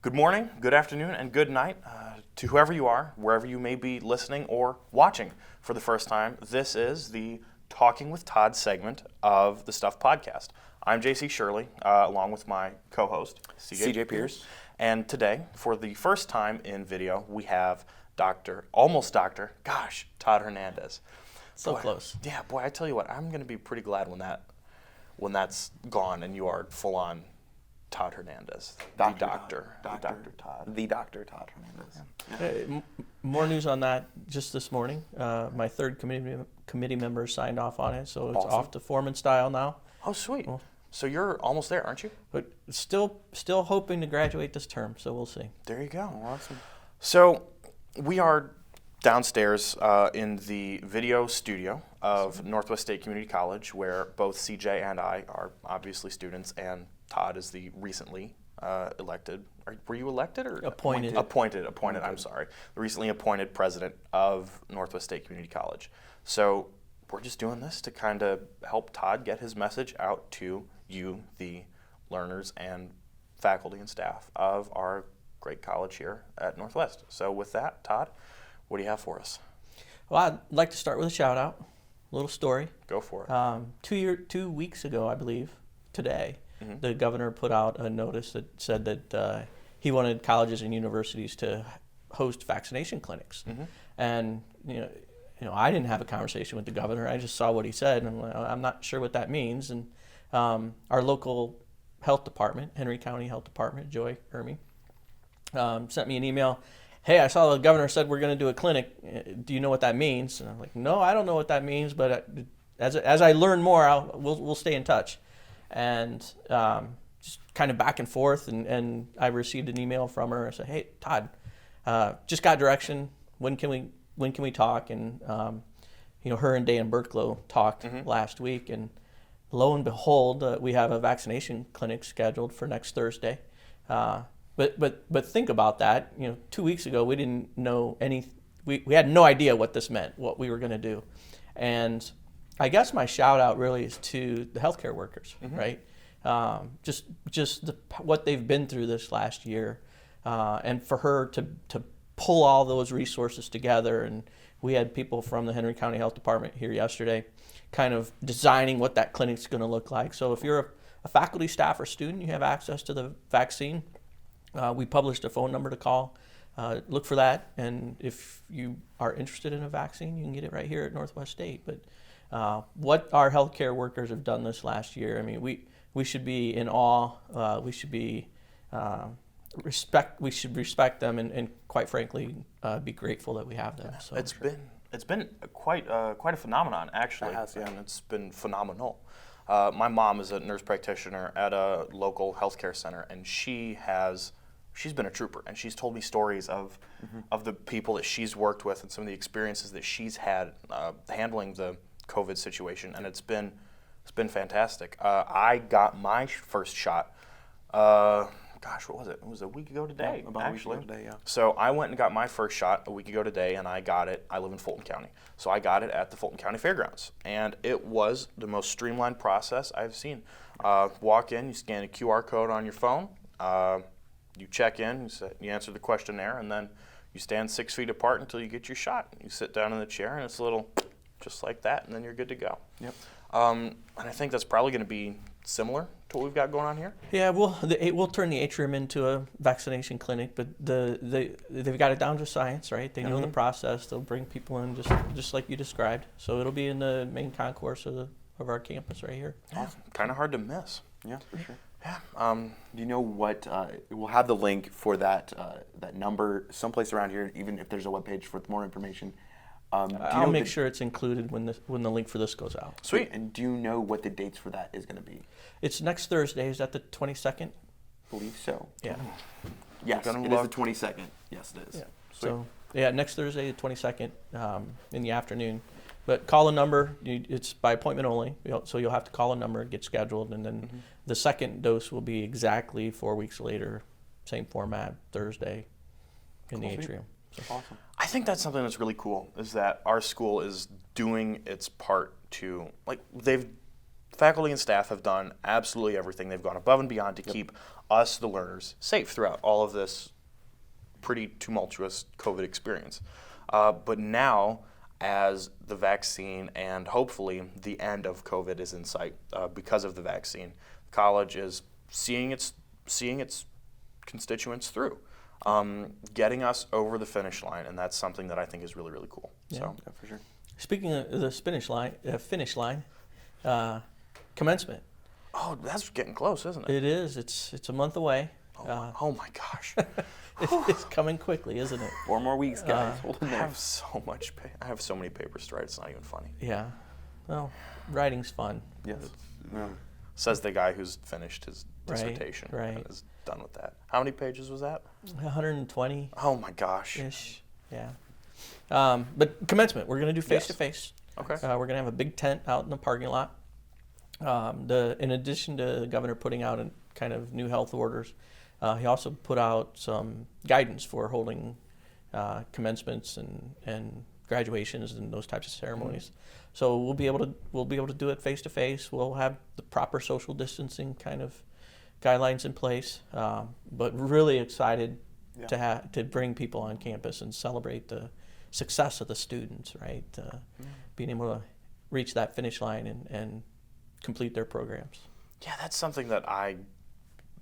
Good morning, good afternoon, and good night to whoever you are, wherever you may be listening or watching for the first time. This is the Talking with Todd segment of the Stuff Podcast. I'm JC Shirley, along with my co-host, CJ Pierce. And today, for the first time in video, we have Todd Hernandez. So close. Yeah, boy, I tell you what, I'm going to be pretty glad when that's gone and you are full-on Todd Hernandez, Dr. Todd Hernandez. Yeah. More news on that just this morning. My third committee member signed off on it, so it's off to foreman style now. Oh, sweet. Well, so you're almost there, aren't you? But still hoping to graduate this term, so we'll see. There you go. Awesome. So we are downstairs in the video studio of Northwest State Community College, where both CJ and I are obviously students, and Todd is the recently elected. Were you elected or appointed? Appointed. I'm sorry. The recently appointed president of Northwest State Community College. So we're just doing this to kind of help Todd get his message out to you, the learners and faculty and staff of our great college here at Northwest. So with that, Todd, what do you have for us? Well, I'd like to start with a shout out, a little story. Go for it. 2 weeks ago, I believe, today, the governor put out a notice that said that he wanted colleges and universities to host vaccination clinics. And you know, I didn't have a conversation with the governor. I just saw what he said, and I'm not sure what that means. And our local health department, Henry County Health Department, Joy Ermy, sent me an email. Hey, I saw the governor said we're going to do a clinic. Do you know what that means? And I'm like, no, I don't know what that means, but as I learn more, we'll stay in touch. And just kind of back and forth, and I received an email from her. I said, hey, Todd, just got direction. When can we talk? And her and Dan Berklow talked last week, and lo and behold, we have a vaccination clinic scheduled for next Thursday. But think about that. 2 weeks ago we didn't know we had no idea what this meant, what we were going to do, and I guess my shout out really is to the healthcare workers, right? Just what they've been through this last year, and for her to pull all those resources together. And we had people from the Henry County Health Department here yesterday, kind of designing what that clinic's going to look like. So if you're a faculty, staff, or student, you have access to the vaccine. We published a phone number to call. Look for that, and if you are interested in a vaccine, you can get it right here at Northwest State. But what our healthcare workers have done this last year, I mean, we should be in awe. We should be respect them, and quite frankly, be grateful that we have them. So it's been quite a phenomenon, actually. It has, yeah. And it's been phenomenal. My mom is a nurse practitioner at a local healthcare center, and she's been a trooper, and she's told me stories of the people that she's worked with and some of the experiences that she's had handling the COVID situation, and it's been fantastic. I got my first shot. What was it? It was a week ago today, about actually. A week ago today, yeah. So I went and got my first shot a week ago today, and I got it. I live in Fulton County, so I got it at the Fulton County Fairgrounds, and it was the most streamlined process I've seen. Walk in, you scan a QR code on your phone. You check in, you answer the questionnaire, and then you stand 6 feet apart until you get your shot. You sit down in the chair, and it's a little just like that, and then you're good to go. Yep. And I think that's probably going to be similar to what we've got going on here. Yeah, we'll turn the atrium into a vaccination clinic, but they've got it down to science, right? They know the process. They'll bring people in just like you described. So it'll be in the main concourse of our campus right here. Awesome. Kind of hard to miss. Yeah, for sure. Yeah. Do you know what? We'll have the link for that number someplace around here, even if there's a webpage with more information. I'll make sure it's included when the link for this goes out. Sweet. And do you know what the dates for that is going to be? It's next Thursday. Is that the 22nd? I believe so. Yeah. Yes, it is the 22nd. Yes, it is. Yeah. Sweet. So next Thursday, the 22nd, in the afternoon. But call a number. It's by appointment only. So you'll have to call a number, get scheduled, and then the second dose will be exactly 4 weeks later, same format, Thursday, in the atrium. So. Awesome. I think that's something that's really cool, is that our school is doing its part to, like, they've faculty and staff have done absolutely everything. They've gone above and beyond to keep us, the learners, safe throughout all of this pretty tumultuous COVID experience. But now, as the vaccine and hopefully the end of COVID is in sight because of the vaccine, college is seeing its constituents through, getting us over the finish line, and that's something that I think is really, really cool. Yeah. So, Yeah, for sure. Speaking of the finish line, commencement. oh, that's getting close, isn't it? It is. It's a month away. Oh my gosh. It's coming quickly, isn't it? 4 more weeks, guys. Hold in I there. have so much. I have so many papers to write. It's not even funny. Yeah. Well, writing's fun. Yes. Yeah. Says the guy who's finished his Right, dissertation right. and is done with that. How many pages was that? 120-ish. Oh my gosh. Yeah. But commencement, we're going to do face-to-face. Okay. We're going to have a big tent out in the parking lot. In addition to the governor putting out a kind of new health orders, he also put out some guidance for holding commencements and graduations and those types of ceremonies. Mm-hmm. So we'll be able to do it face to face. We'll have the proper social distancing kind of guidelines in place. But really excited to bring people on campus and celebrate the success of the students. Right, being able to reach that finish line and complete their programs. Yeah, that's something that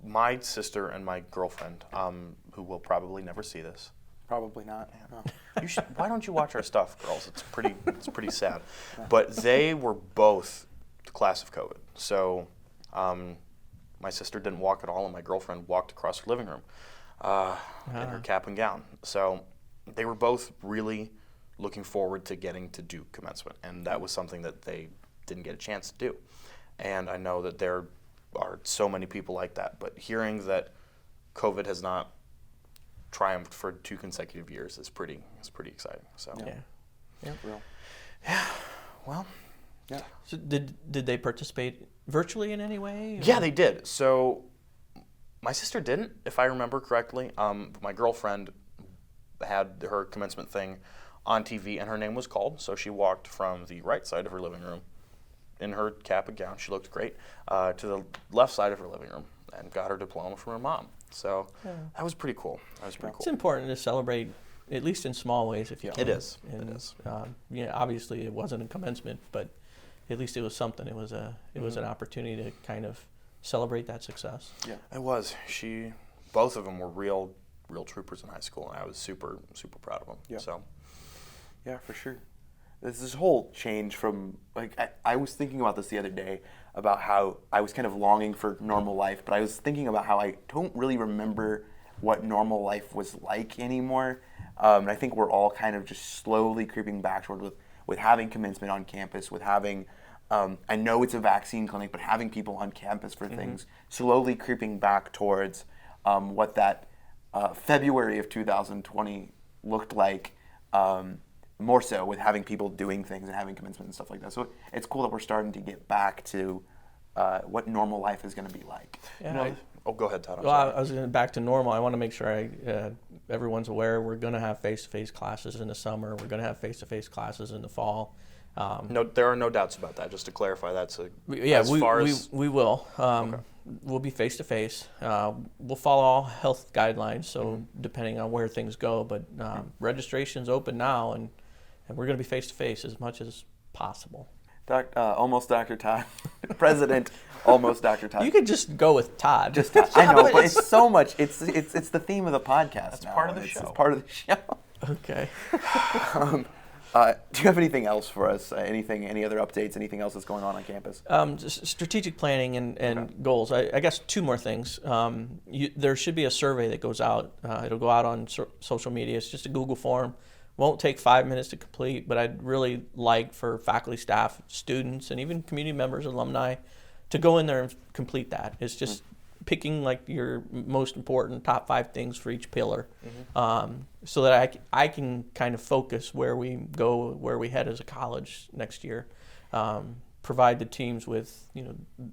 my sister and my girlfriend, who will probably never see this. Probably not. No. You should. Why don't you watch our stuff, girls? It's pretty sad. But they were both the class of COVID. So my sister didn't walk at all, and my girlfriend walked across her living room in her cap and gown. So they were both really looking forward to getting to do commencement, and that was something that they didn't get a chance to do. And I know that there are so many people like that. But hearing that COVID has not triumphed for 2 consecutive years is pretty exciting. So Yeah. Real. well, Yeah. So did they participate virtually in any way? Or? yeah, they did. So my sister didn't, if I remember correctly. But my girlfriend had her commencement thing on TV, and her name was called. So she walked from the right side of her living room in her cap and gown. She looked great, to the left side of her living room, and got her diploma from her mom. So that was pretty cool. It's important to celebrate, at least in small ways, if you can. It is. And, It is. Obviously, it wasn't a commencement, but at least it was something. It was an opportunity to kind of celebrate that success. Yeah. It was. Both of them were real troopers in high school, and I was super proud of them. Yeah. So. Yeah, for sure. There's this whole change from, like, I was thinking about this the other day, about how I was kind of longing for normal life, but I was thinking about how I don't really remember what normal life was like anymore. And I think we're all kind of just slowly creeping back toward with having commencement on campus, with having, I know it's a vaccine clinic, but having people on campus for things, slowly creeping back towards what that February of 2020 looked like. More so with having people doing things and having commencement and stuff like that. So it's cool that we're starting to get back to what normal life is going to be like. Yeah. Go ahead, Todd. I'm Well, sorry. I was going back to normal. I want to make sure everyone's aware we're going to have face-to-face classes in the summer. We're going to have face-to-face classes in the fall. No, there are no doubts about that. Just to clarify, We will. We'll be face-to-face. We'll follow all health guidelines, so depending on where things go. But registration's open now, and we're going to be face-to-face as much as possible. Almost Dr. Todd. President, almost Dr. Todd. You could just go with Todd. Just Todd. I know, but it's so much. It's the theme of the podcast. That's now, part of the and show. It's part of the show. Okay. Do you have anything else for us? Any other updates? Anything else that's going on campus? Just strategic planning and goals. I guess 2 more things. There should be a survey that goes out. It'll go out on social media. It's just a Google form. Won't take 5 minutes to complete, but I'd really like for faculty, staff, students, and even community members, alumni, to go in there and complete that. It's just picking like your most important top 5 things for each pillar, so that I can kind of focus where we go, where we head as a college next year. Provide the teams with,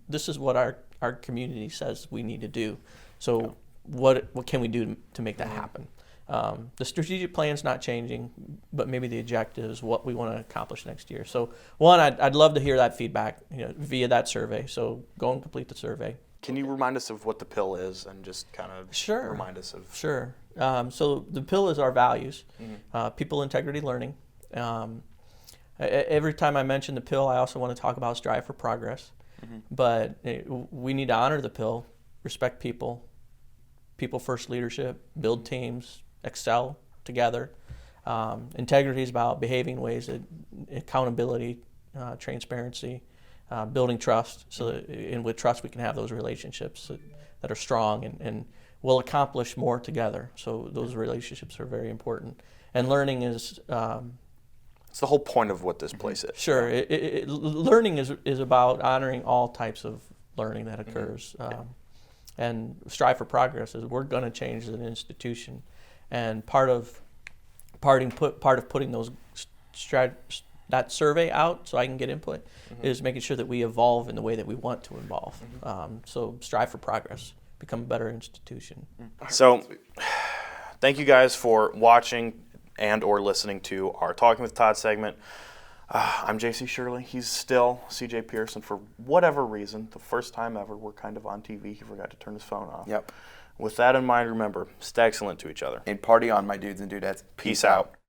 this is what our community says we need to do. So what can we do to make that happen? The strategic plan's not changing, but maybe the objective is what we want to accomplish next year. So one, I'd love to hear that feedback, via that survey. So go and complete the survey. Can you remind us of what the pill is and just kind of Sure. remind us of? Sure. So the pill is our values, people, integrity, learning. Every time I mention the pill, I also want to talk about strive for progress. But we need to honor the pill, respect people, people first leadership, build teams, excel together. Integrity is about behaving in ways that accountability, transparency, building trust. So that, and with trust we can have those relationships that are strong and we'll accomplish more together. So those relationships are very important. And learning is It's the whole point of what this place is. sure. Learning is about honoring all types of learning that occurs. And strive for progress is we're going to change as an institution, and part of putting those that survey out so I can get input is making sure that we evolve in the way that we want to evolve. So strive for progress, become a better institution. So, thank you guys for watching and or listening to our Talking with Todd segment. I'm JC Shirley. He's still CJ Pearson. For whatever reason, the first time ever we're kind of on TV, he forgot to turn his phone off. Yep. With that in mind, remember, stay excellent to each other. And party on, my dudes and dudettes. Peace out.